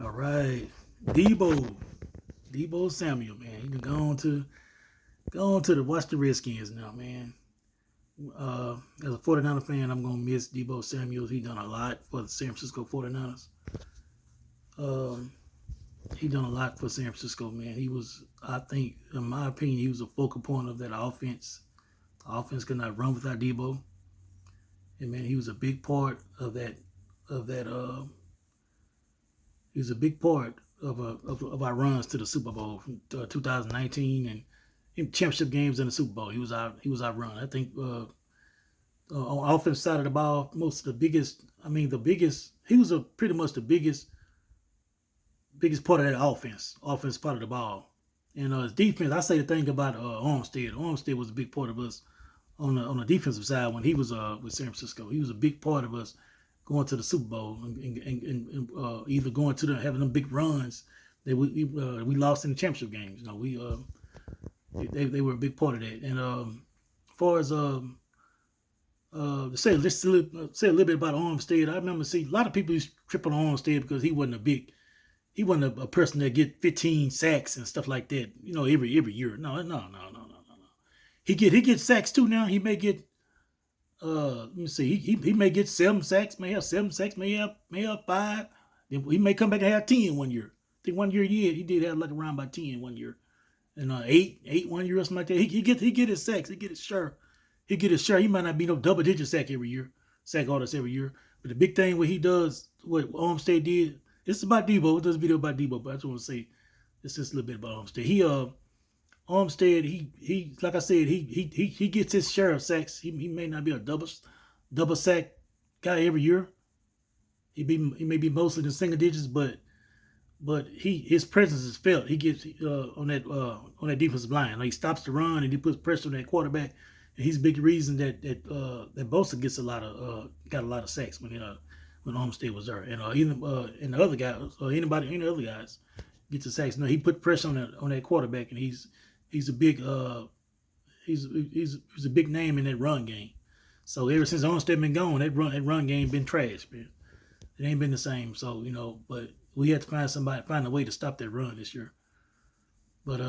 All right, Deebo Samuel, man. You can go on to the watch the Redskins now, man. As a 49er fan, I'm gonna miss Deebo Samuel. He done a lot for the San Francisco 49ers. Um, he done a lot for San Francisco, man. He was, I think, in my opinion, he was a focal point of that offense. The offense could not run without Deebo, and man, he was a big part of that. Of that, he was a big part of our runs to the Super Bowl from 2019 and in championship games in the Super Bowl. He was our run. I think on offense side of the ball, most of the biggest. I mean, the biggest. He was pretty much the biggest part of that offense part of the ball. And his defense, I say the thing about Armstead. Armstead was a big part of us on the defensive side when he was with San Francisco. He was a big part of us going to the Super Bowl and either going to having them big runs that we lost in the championship games. You know, they were a big part of that. And as far as to say say a little bit about Armstead, I remember see a lot of people used to trip on Armstead because he wasn't a person that get 15 sacks and stuff like that. You know, every year. No. He gets sacks too now. He may get let me see. He may get 7 sacks, may have 7 sacks, may have 5. Then he may come back and have 10 one year. I think one year he did have like around by 10 one year, and eight one year or something like that. He get his sacks. He get his share. He get his share. He might not be no double digit sack artist every year. But the big thing what he does, what Armstead did, it's about Deebo. It does a video about Deebo, but I just want to say it's just a little bit about Armstead. Armstead, he like I said, he gets his share of sacks. He may not be a double sack guy every year. He may be mostly in single digits, but his presence is felt. He gets on that defensive line. Like he stops the run and he puts pressure on that quarterback. And he's a big reason that Bosa gets got a lot of sacks when Armstead was there. And and the other guys or any other guys get the sacks. No, he put pressure on that quarterback, and he's a big he's a big name in that run game. So ever since Armstead been gone, that run game been trash, man. It ain't been the same. So but we had to find a way to stop that run this year. But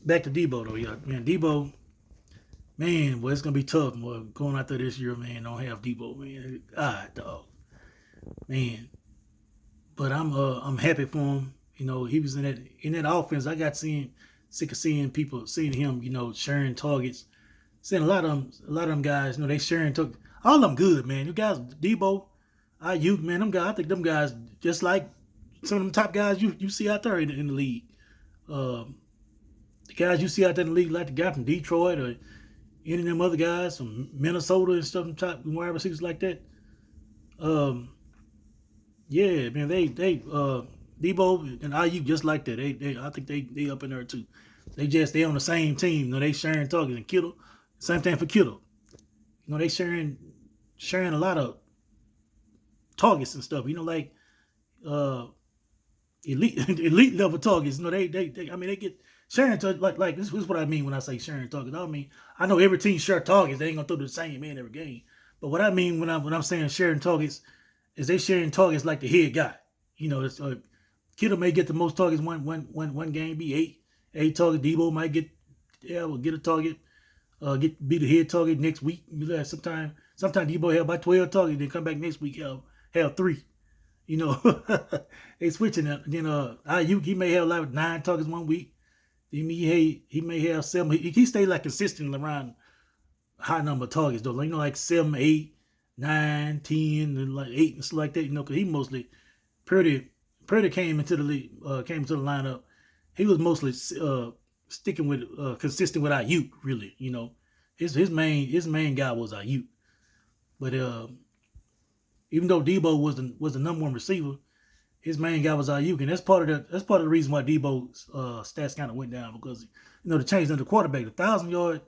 back to Deebo though, yeah, man, Deebo, man, well, it's gonna be tough, boy, going out there this year, man. Don't have Deebo, man. God, dog, man. But I'm happy for him. He was in that offense. I got sick of seeing him, sharing targets. Seeing a lot of them guys, they sharing targets. All of them good, man. You guys, Deebo, Ayuk, man, them guys. I think them guys just like some of them top guys you see out there in the league. The guys you see out there in the league, like the guy from Detroit or any of them other guys from Minnesota and stuff, top wide receivers like that. Yeah, man, they Deebo and Ayuk just like that. I think they up in there too. They on the same team. They sharing targets. And Kittle, same thing for Kittle. They sharing a lot of targets and stuff. Like elite level targets. They get sharing targets like this is what I mean when I say sharing targets. I know every team share targets. They ain't gonna throw the same man every game. But what I mean when I'm saying sharing targets is they sharing targets like the head guy. It's Kittle may get the most targets one game, be eight targets. Deebo might get a target, be the head target next week. Sometimes Deebo have about 12 targets, then come back next week have 3. They switching that. Then Ayuk, he may have like 9 targets one week. He may have 7. He stay like consistent around high number of targets though. Like 7, 8, 9, 10, and like 8 and stuff like that. Because he mostly Purdy came into the league, came into the lineup. He was mostly sticking with consistent with Ayuk, really. His main guy was Ayuk. But even though Deebo was the number one receiver, his main guy was Ayuk, and that's part of the reason why Deebo's stats kind of went down because the change in the quarterback, the 1,000-yard.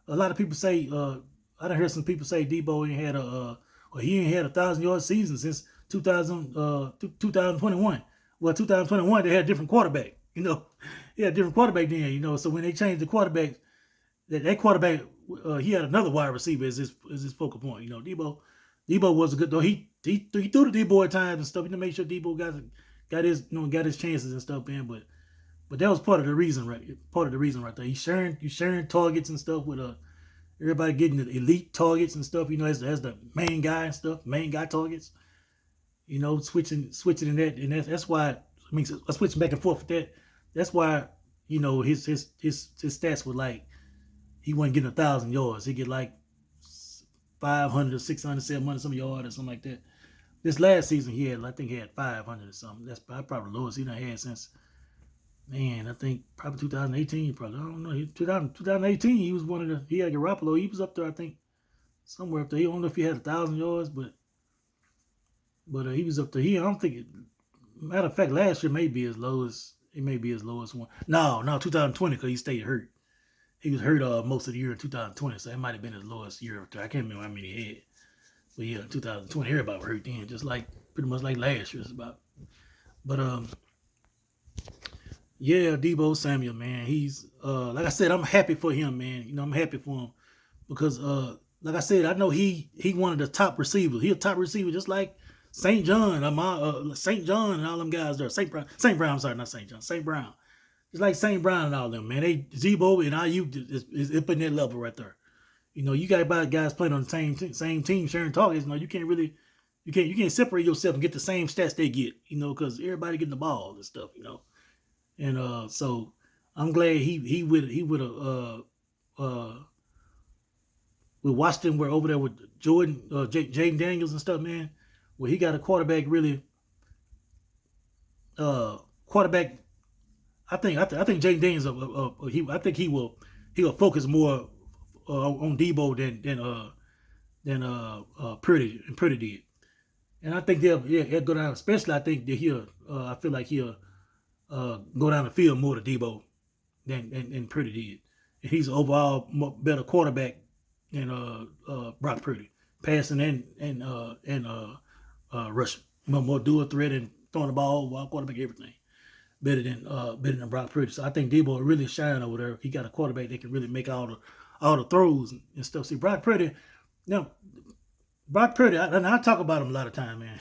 A lot of people say I done heard some people say Deebo ain't had he ain't had a 1,000-yard season since 2021. Well, 2021 they had a different quarterback. He had a different quarterback then. So when they changed the quarterback, that quarterback he had another wide receiver as his focal point. Deebo was a good though. He threw the Deebo at times and stuff. Make sure Deebo got his chances and stuff, man. But that was part of the reason, right? Part of the reason right there. You sharing targets and stuff with everybody getting the elite targets and stuff. As the main guy and stuff, main guy targets. Switching in that, and that's why. I mean, switching back and forth with that. That's why his stats were like he wasn't getting 1,000 yards. He get like 500 or 600, 700 some yards or something like that. This last season I think he had 500 or something. That's probably the lowest he done had since, man, I think probably 2018. Probably, I don't know. 2018 he was he had Garoppolo. He was up there, I think, somewhere up there. I don't know if he had 1,000 yards, but he was up there. I don't think. Matter of fact, last year may be his lowest. It may be his lowest one. No, 2020 because he stayed hurt. He was hurt most of the year in 2020, so it might have been his lowest year. I can't remember how many he had. But yeah, 2020, everybody was hurt then, just like pretty much like last year's about. But yeah, Deebo Samuel, man, he's like I said, I'm happy for him, man. I'm happy for him because like I said, I know he one of the top receivers. He a top receiver, just like St. John, St. John and all them guys there. St. Brown, I'm sorry, not St. John, St. Brown. It's like St. Brown and all them, man. Deebo and IU is up in that level right there. You got about guys playing on the same team, sharing targets. You can't separate yourself and get the same stats they get. Because everybody getting the ball and stuff. And so I'm glad he would with Washington, we're over there with Jordan, Jaden Daniels and stuff, man. Where he got a quarterback really, quarterback. I think Jaden Daniels. I think he will focus more on Deebo than Purdy did. And I think they'll go down. Especially, I think that I feel like he'll go down the field more to Deebo than Purdy did. And he's an overall better quarterback than Brock Purdy, passing and rushing. More dual threat and throwing the ball, wild quarterback, everything. Better than Brock Purdy. So I think Deebo will really shine over there. He got a quarterback that can really make all the throws and stuff. See, Brock Purdy, I talk about him a lot of time, man.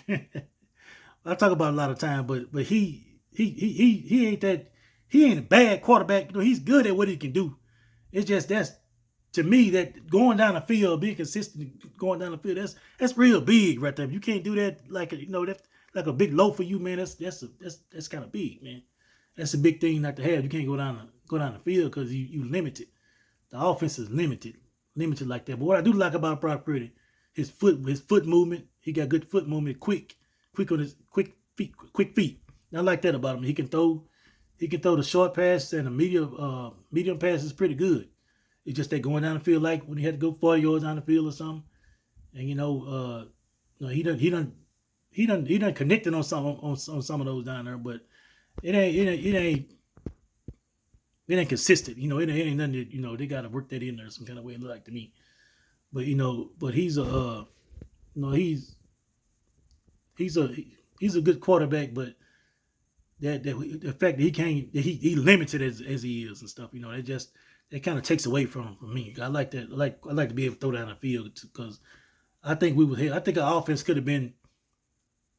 I talk about him a lot of time, but he ain't a bad quarterback. He's good at what he can do. It's just to me that going down the field, being consistent, going down the field, that's real big right there. You can't do that that's like a big loaf for you, man. That's kind of big, man. That's a big thing not to have. You can't go down the field because you limited. The offense is limited like that. But what I do like about Brock Purdy, his foot movement. He got good foot movement, quick on his quick feet. I like that about him. He can throw the short pass and the medium pass is pretty good. It's just that going down the field, like when he had to go 40 yards down the field or something, and he done connected on some of those down there, but it ain't consistent. It ain't nothing that they got to work that in there some kind of way. It look like to me, but he's he's a good quarterback, but the fact that he limited as he is and stuff, that kind of takes away from me. I like that. I like to be able to throw down the field because I think our offense could have been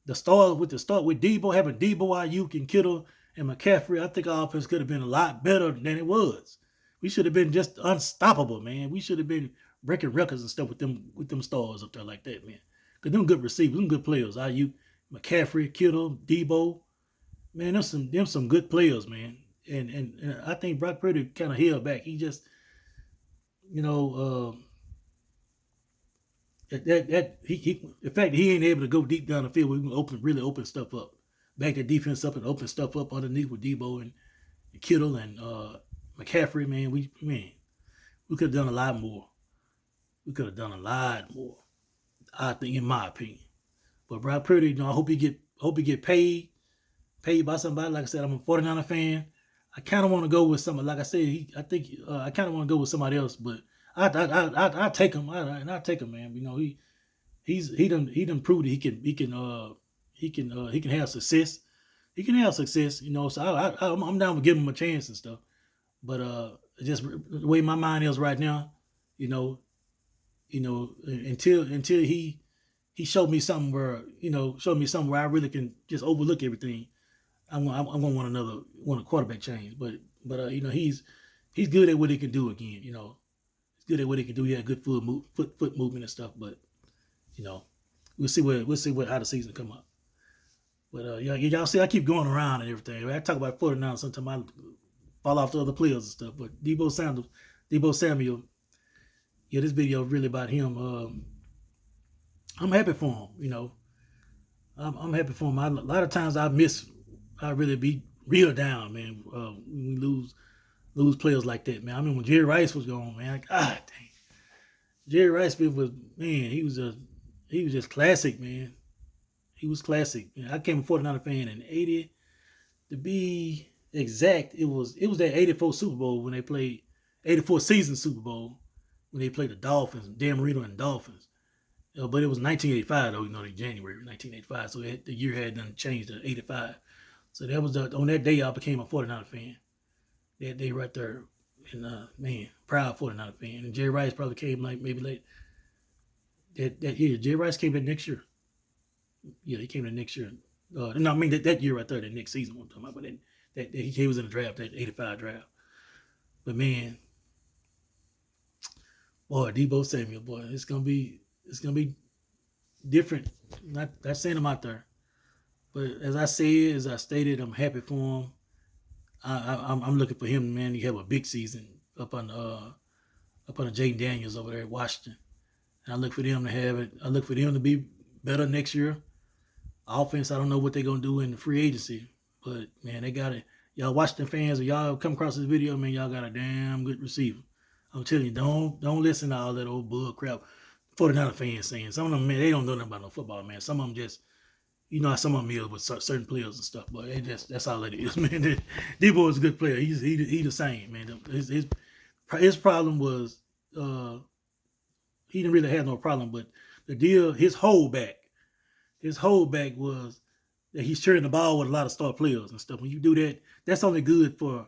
the start with Deebo, having Deebo, Ayuk, and Kittle and McCaffrey. I think our offense could have been a lot better than it was. We should have been just unstoppable, man. We should have been breaking records and stuff with them stars up there like that, man. Because them good receivers, them good players. Ayuk, McCaffrey, Kittle, Deebo, man, them some good players, man. And I think Brock Purdy kind of held back. He just, the fact that he ain't able to go deep down the field, we can really open stuff up, back the defense up and open stuff up underneath with Deebo and Kittle and McCaffrey. Man, we could have done a lot more. We could have done a lot more, I think, in my opinion. But Brock Purdy, I hope he get paid by somebody. Like I said, I'm a 49er fan. I kind of want to go with somebody. Like I said, I kind of want to go with somebody else, but I take him. I take him, man. He done proved that he can have success. He can have success, So I'm down to give him a chance and stuff. But just the way my mind is right now, until he showed me something where I really can just overlook everything. I'm gonna want a quarterback change. But you know, he's good at what he can do again. You know, he's good at what he can do. He had good foot movement and stuff. But you know, we'll see what how the season come up. But yeah, y'all see, I keep going around and everything. I talk about 49 sometimes I fall off to other players and stuff. But Deebo Samuel, yeah, this video is really about him. I'm happy for him. You know, I'm happy for him. A lot of times I really be real down, man. When we lose players like that, man. I mean, when Jerry Rice was gone, man, God dang, Jerry Rice was, man. He was just classic, man. He was classic. Man, I became a 49er fan in '80. To be exact, it was that '84 Super Bowl when they played '84 season Super Bowl when they played the Dolphins, Dan Marino and Dolphins. But it was 1985 though, you know, in January 1985. So the year had done changed to '85. So that was on that day I became a 49er fan. That day right there, and man, proud 49er fan. And Jerry Rice probably came like maybe late that year. Jerry Rice came in next year. Yeah, he came in next year. No, I mean that year right there, that next season. I'm talking about, but that he was in the draft, that '85 draft. But man, boy, Deebo Samuel, boy, it's gonna be different. Not saying him out there, but as I stated, I'm happy for him. I'm looking for him, man. He have a big season up on Jaden Daniels over there at Washington, and I look for them to have it. I look for them to be better next year. Offense, I don't know what they're gonna do in the free agency, but man, they got it. Y'all Washington fans, or y'all come across this video, man, y'all got a damn good receiver. I'm telling you, don't listen to all that old bull crap 49er fans saying. Some of them, man, they don't know nothing about no football, man. Some of them just, you know how some of them is with certain players and stuff, but that's all it is, man. Deebo is a good player. He the same, man. His problem was he didn't really have no problem, but the deal, his holdback was that he's sharing the ball with a lot of star players and stuff. When you do that, that's only good for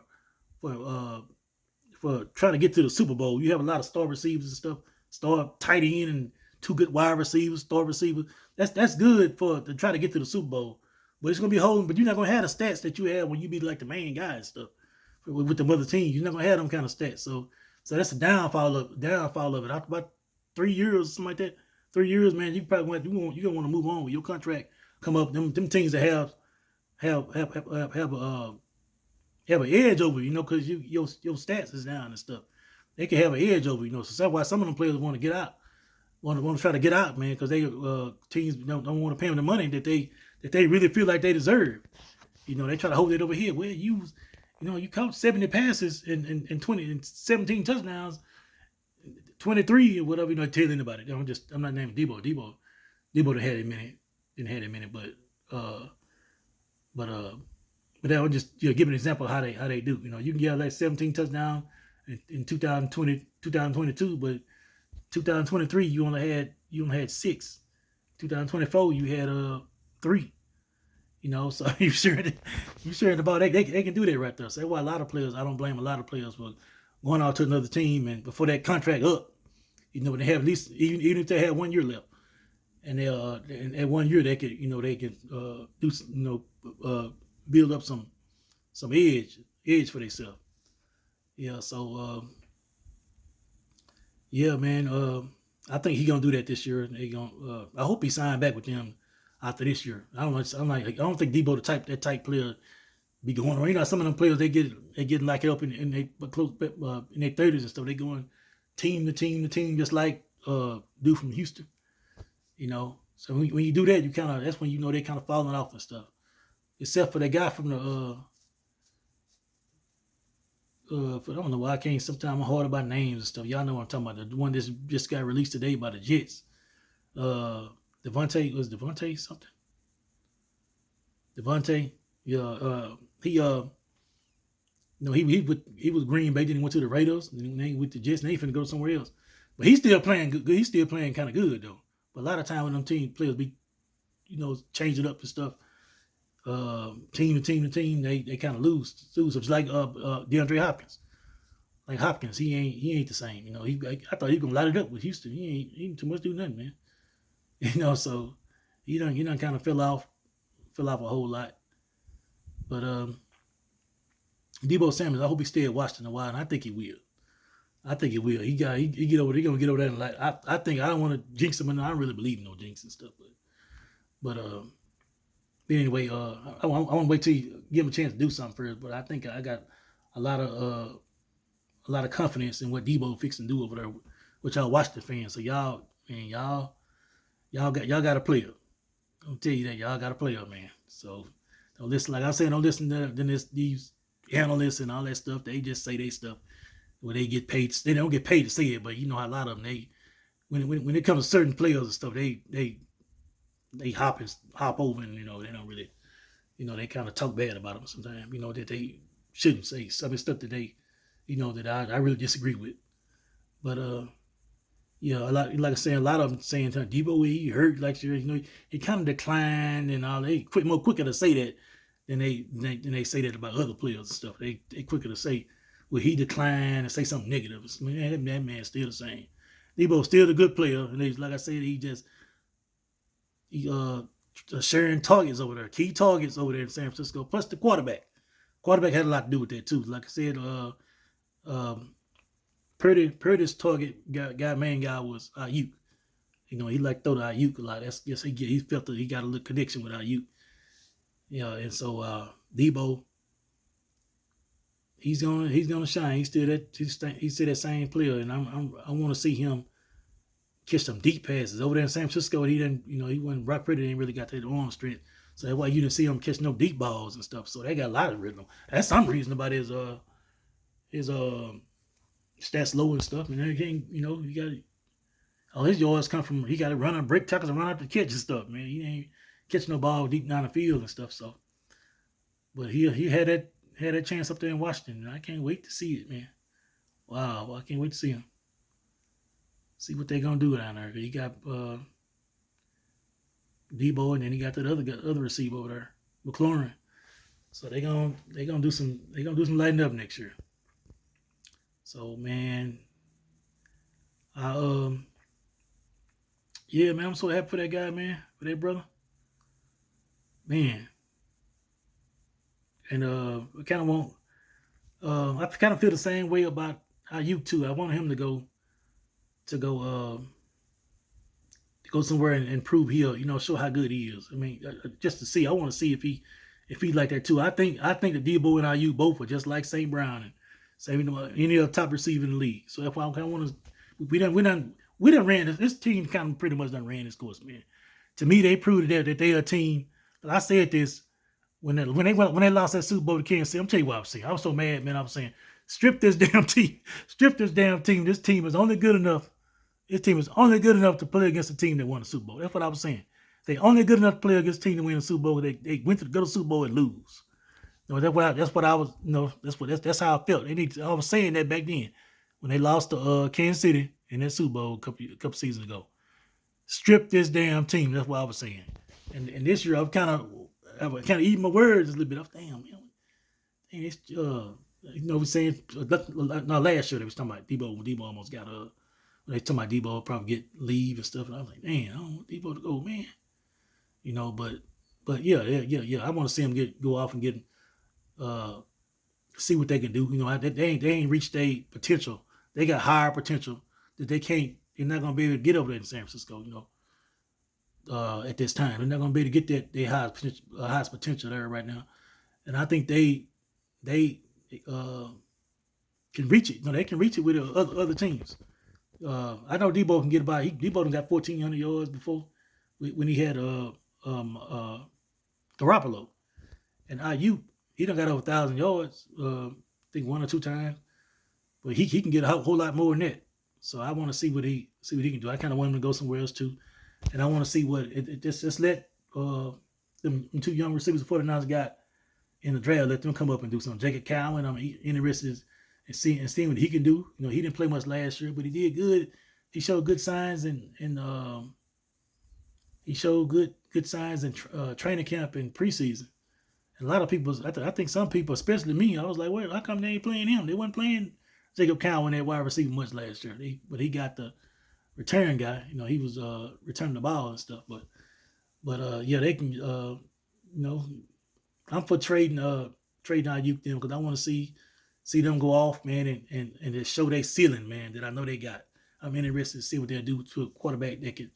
trying to get to the Super Bowl. You have a lot of star receivers and stuff, star tight end and two good wide receivers, star receivers. That's good to try to get to the Super Bowl. But it's gonna be holding. But you're not gonna have the stats that you have when you be like the main guy and stuff with the other teams. You're not gonna have them kind of stats. So that's a downfall of it. After about 3 years, something like that. 3 years, man, you probably you're gonna want to move on with your contract. Come up, them teams that have an edge over you, know, because your stats is down and stuff. They can have an edge over you, know. So that's why some of them players want to get out, want to try to get out, man, because they teams don't want to pay them the money that they really feel like they deserve. You know, they try to hold it over here. Well, you caught 70 passes and 17 touchdowns. 23 or whatever, you know, telling about it. I'm not naming Deebo. Deebo didn't have a minute, but that would just give an example of how they do. You know, you can get like 17 touchdowns in 2022, but 2023 you only had 6. 2024 you had 3. You know, so you sure the ball. They can do that right there. So that's why a lot of players, I don't blame a lot of players for going out to another team and before that contract up. You know, they have at least even if they have 1 year left, and they at 1 year they could do build up some edge for themselves. Yeah, so yeah, man. I think he's gonna do that this year. I hope he signed back with them after this year. I don't know. I don't think Deebo that type player be going on. You know, some of them players they get locked up in their 30s and stuff. They going team to team, just like dude from Houston. You know, so when you do that, that's when you know they kind of falling off and stuff. Except for that guy from the I don't know why I can't. Sometimes I'm hard about names and stuff. Y'all know what I'm talking about. The one that just got released today by the Jets. Devontae something. Devontae, yeah. He he was Green Bay, then he went to the Raiders, and then he went to Jets, and he finna go somewhere else. But he's still playing good. He's still playing kind of good though. But a lot of time when them team players be, change it up and stuff, team to team, they kind of lose. So it's like DeAndre Hopkins. Like Hopkins, he ain't the same. I thought he was gonna light it up with Houston. He ain't too much do nothing, man. So he done kind of fell off a whole lot. But Deebo Samuel, I hope he stay at Washington a while, and I think he will. I think he will. He get over. He gonna get over there. And like I think I don't want to jinx him, and I don't really believe in no jinx and stuff. But anyway, I want to wait till you give him a chance to do something first. But I think I got a lot of confidence in what Deebo fixing to do over there, which y'all watch the fans. So y'all, man, y'all got a player. I'll tell you that y'all got a player, man. So don't listen. Like I said, don't listen to these analysts and all that stuff. They just say they stuff where they get paid. They don't get paid to say it, but you know how a lot of them when it comes to certain players and stuff, they hop over and they don't really they kind of talk bad about them sometimes. That they shouldn't say some stuff that they that I really disagree with. But yeah, a lot like I said, a lot of them saying Deebo he hurt like he kind of declined and all. They more quicker to say that than they say that about other players and stuff. They quicker to say well he declined and say something negative. I mean, that man's still the same. Deebo's still a good player, and like I said, he sharing targets over there, key targets over there in San Francisco, plus the quarterback. Quarterback had a lot to do with that too. Like I said, Purdy's target main guy was Ayuk. He like throw to Ayuk a lot. That's just he felt that he got a little connection with Ayuk. And so Deebo, he's gonna shine. He's still that same player, and I want to see him catch some deep passes over there in San Francisco. He didn't, he wasn't Brock Purdy didn't really got that arm strength, so that's why you didn't see him catch no deep balls and stuff. So they got a lot of rhythm. That's some reason about his stats low and stuff. And everything, you got all his yards come from he got to run on break tackles and run out the catch and stuff. Man, he ain't catching no ball deep down the field and stuff. So, but he had that chance up there in Washington. And I can't wait to see it, man. Wow, I can't wait to see him. See what they're gonna do down there. He got Deebo, and then he got that other receiver over there, McLaurin. So they're gonna do some lighting up next year. So man, yeah, man, I'm so happy for that guy, man, for that brother, man. And I kind of want, I kind of feel the same way about Ayuk too. I want him to go somewhere and prove he'll show how good he is. I mean, just to see. I want to see if he like that too. I think that Deebo and Ayuk both are just like St. Brown and any other top receiver in the league. So if I kind of want to, we done ran this team kind of pretty much done ran this course, man. To me, they proved that they're a team. I said this when they lost that Super Bowl to Kansas City. I'm telling you what I was saying. I was so mad, man. I was saying, strip this damn team. This team is only good enough. This team is only good enough to play against a team that won the Super Bowl. That's what I was saying. They only good enough to play against a team that win the Super Bowl. They went to go to the Super Bowl and lose. That's what I was. That's how I felt. I was saying that back then when they lost to Kansas City in that Super Bowl a couple seasons ago. Strip this damn team. That's what I was saying. And this year I've kind of eating my words a little bit. Damn, it's we're saying last year they was talking about Deebo. Deebo almost got they talking about Deebo probably get leave and stuff. And I was like, man, I don't want Deebo to go, man. But yeah. I want to see him go off and get see what they can do. They ain't reached their potential. They got higher potential that they're not gonna be able to get over there in San Francisco. At this time, they're not gonna be able to get that their highest potential there right now. And I think they can reach it. They can reach it with other teams. I know Deebo can get about. Deebo got 1,400 yards before when he had Garoppolo, and Ayuk he done got over 1,000 yards. I think one or two times, but he can get a whole lot more than that. So I want to see what he can do. I kind of want him to go somewhere else too, and I want to see what just let them two young receivers the 49ers got in the draft. Let them come up and do something. Jacob Cowan, I'm interested and seeing what he can do. He didn't play much last year, but he did good. He showed good signs and he showed good signs in training camp and preseason. And a lot of people, I think some people, especially me, I was like, well, how come they ain't playing him? They wasn't playing Jacob Cowan at wide receiver much last year. But he got the return guy. He was returning the ball and stuff. But yeah, they can. I'm for trading Ayuk them because I want to see them go off, man, and just show their ceiling, man, that I know they got. I'm interested to see what they'll do to a quarterback that can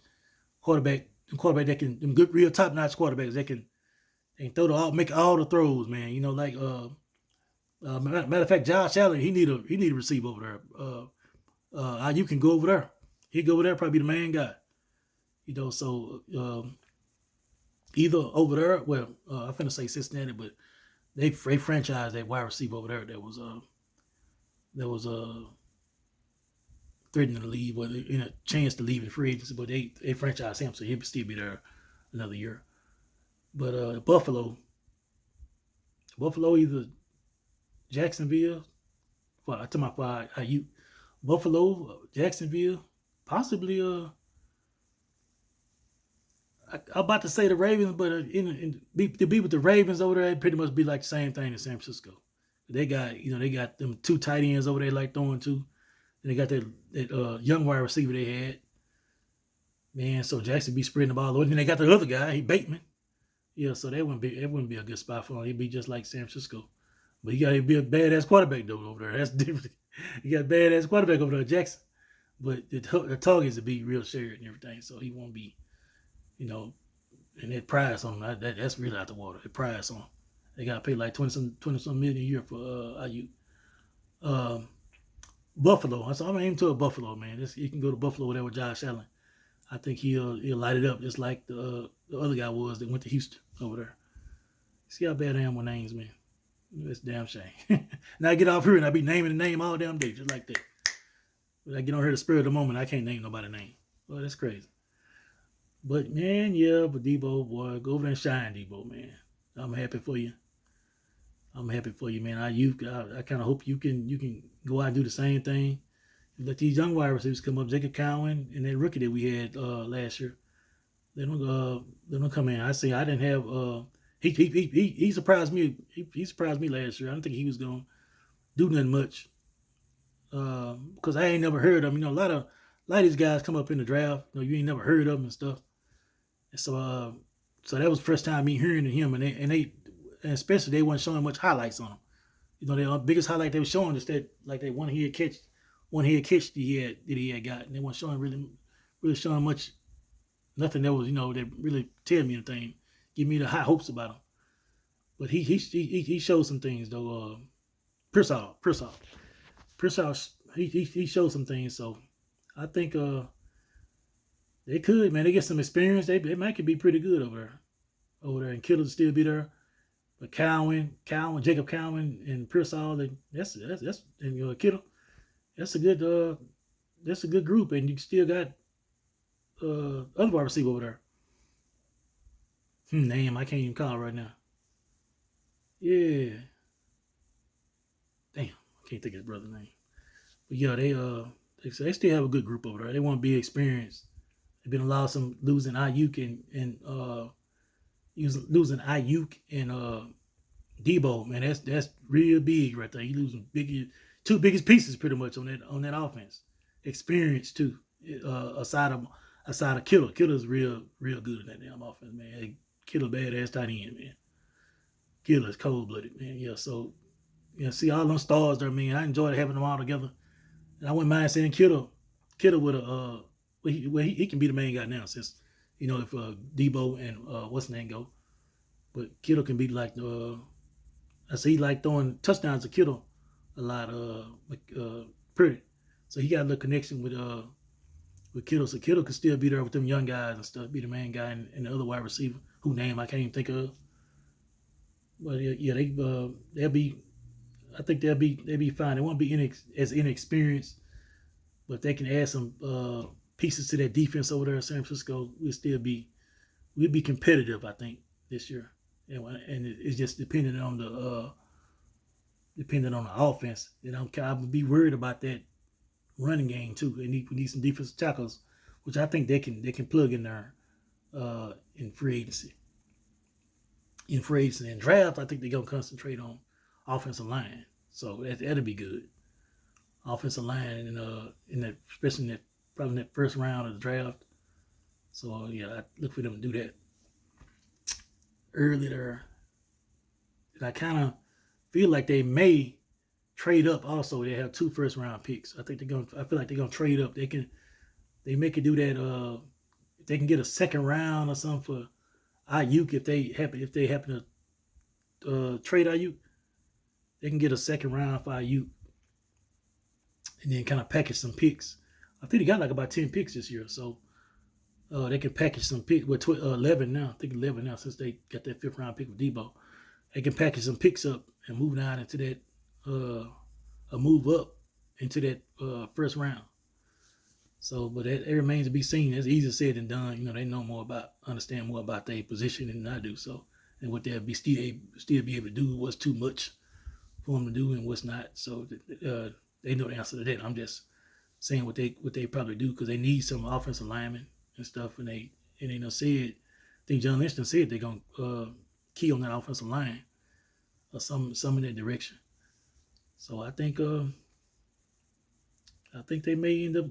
them good real top notch quarterbacks that can throw make all the throws, man. You know, like matter of fact, Josh Allen, he need a receiver over there. You can go over there. He go over there, probably be the main guy. You know, so either over there, well, I'm finna say Cincinnati, but they franchised that wide receiver over there that was threatening to leave, or in a chance to leave in free agency, but they franchised him, so he'll still be there another year. But Buffalo either Jacksonville, I took my five. You Buffalo, Jacksonville, possibly. I'm about to say the Ravens, but to be with the Ravens over there, it pretty much be like the same thing in San Francisco. They got them two tight ends over there like throwing to. And they got that young wide receiver they had. Man, so Jackson be spreading the ball. And then they got the other guy, he Bateman. Yeah, so that wouldn't be a good spot for him. He'd be just like San Francisco. But he got to be a badass quarterback though over there. That's different. He got a badass quarterback over there, Jackson. But the targets would be real shared and everything, so he won't be, you know, and that price on him, that's really out the water. The price on him. They got to pay like 20 some million a year for IU. Buffalo. So I'm aiming to a Buffalo, man. You can go to Buffalo there with Josh Allen. I think he'll light it up just like the other guy was that went to Houston over there. See how bad I am with names, man. That's a damn shame. Now I get off here and I be naming the name all damn day, just like that. But I get on here the spirit of the moment, I can't name nobody's name. Well, that's crazy. But man, yeah, but Deebo, boy, go over there and shine, Deebo, man. I'm happy for you. I'm happy for you, man. I kind of hope you can go out and do the same thing. Let these young wide receivers come up, Jacob Cowan and that rookie that we had last year. They don't come in. I didn't have he surprised me. He surprised me last year. I don't think he was gonna do nothing much because I ain't never heard of him. You know, a lot of these guys come up in the draft. You know, you ain't never heard of them and stuff. And so that was the first time me hearing of him, and especially they weren't showing much highlights on him. You know, the biggest highlight they were showing is that like that one head catch that he had got, and they weren't showing really showing much, nothing that was that really tell me anything, give me the high hopes about him. But he showed some things though. Pearsall, he showed some things. So I think they could, man. They get some experience. They might could be pretty good over there, and Kittle still be there. But Jacob Cowan, and Pearsall, that's and Kittle. That's a good group, and you still got other wide receiver over there. Name I can't even call right now. Yeah, damn, I can't think of his brother's name. But yeah, they still have a good group over there. They want to be experienced. They've been allowed some losing Ayuk and losing Ayuk and Deebo, man. That's real big right there. You losing two biggest pieces pretty much on that offense. Experience too. Aside of Kittle. Kittle's real good in that damn offense, man. Hey, Kittle badass tight end, man. Kittle is cold blooded, man. Yeah, so see all them stars there, man. I enjoyed having them all together. And I wouldn't mind saying Kittle would have he can be the main guy now since if Deebo and what's his name go. But Kittle can be like I see he like throwing touchdowns to Kittle a lot pretty. So he got a little connection with Kittle. So Kittle could still be there with them young guys and stuff, be the main guy and the other wide receiver who name I can't even think of. But yeah, they'll be. I think they'll be fine. They won't be as inexperienced, but they can add some pieces to that defense over there in San Francisco. We'll be competitive. I think this year, and it's just depending on the offense. I would be worried about that running game too. We need some defensive tackles, which I think they can plug in there in free agency. In free agency and draft, I think they're gonna concentrate on offensive line. So that'll be good. Offensive line in that, especially in that probably in that first round of the draft. So yeah, I look for them to do that early there. And I kind of feel like they may trade up. Also, they have 2 first-round picks. I think they're going. I feel like they're gonna trade up. They make it do that. If they can get a second round or something for Ayuk, if they happen to trade Ayuk, they can get a second round for Ayuk, and then kind of package some picks. I think they got like about 10 picks this year, so they can package some picks. With 11 now. I think 11 now since they got that 5th round pick with Deebo. They can package some picks up and move down into that, move up into that first round. So, but it remains to be seen. It's easier said than done. They know understand more about their position than I do. So, and what they'll be still be able to do, what's too much for them to do and what's not. So, they know the answer to that. I'm just saying what they probably do because they need some offensive linemen and stuff. And they said, I think John Lynch said they're gonna key on that offensive line or some in that direction. So I think they may end up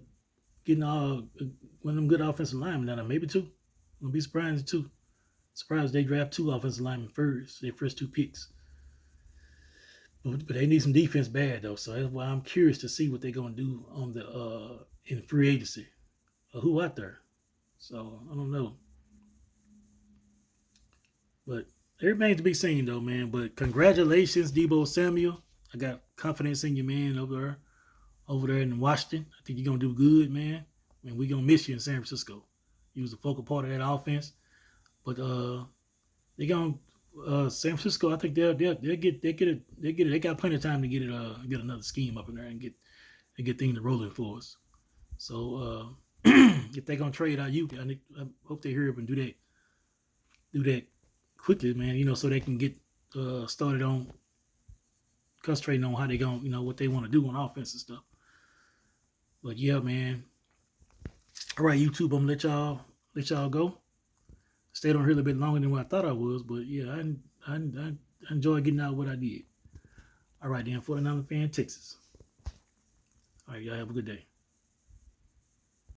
getting one of them good offensive linemen down there, maybe 2. Wouldn't be surprised if 2. Surprised they draft 2 offensive linemen first, their first 2 picks. But they need some defense bad though, so that's why I'm curious to see what they're gonna do on the in free agency. Who out there? So I don't know. But it remains to be seen though, man. But congratulations, Deebo Samuel. I got confidence in you, man, over there in Washington. I think you're gonna do good, man. And we're gonna miss you in San Francisco. You was a focal part of that offense. But they gonna San Francisco, I think they'll get it. They got plenty of time to get another scheme up in there and get things rolling for us. So if they're gonna trade out you, I hope they hurry up and do that quickly, man. So they can get started on concentrating on how they gonna what they want to do on offense and stuff. But yeah, man. All right, YouTube, I'm gonna let y'all go. Stayed on here a little bit longer than what I thought I was, but yeah, I enjoyed getting out what I did. All right, then, 49er fan, Texas. All right, y'all have a good day.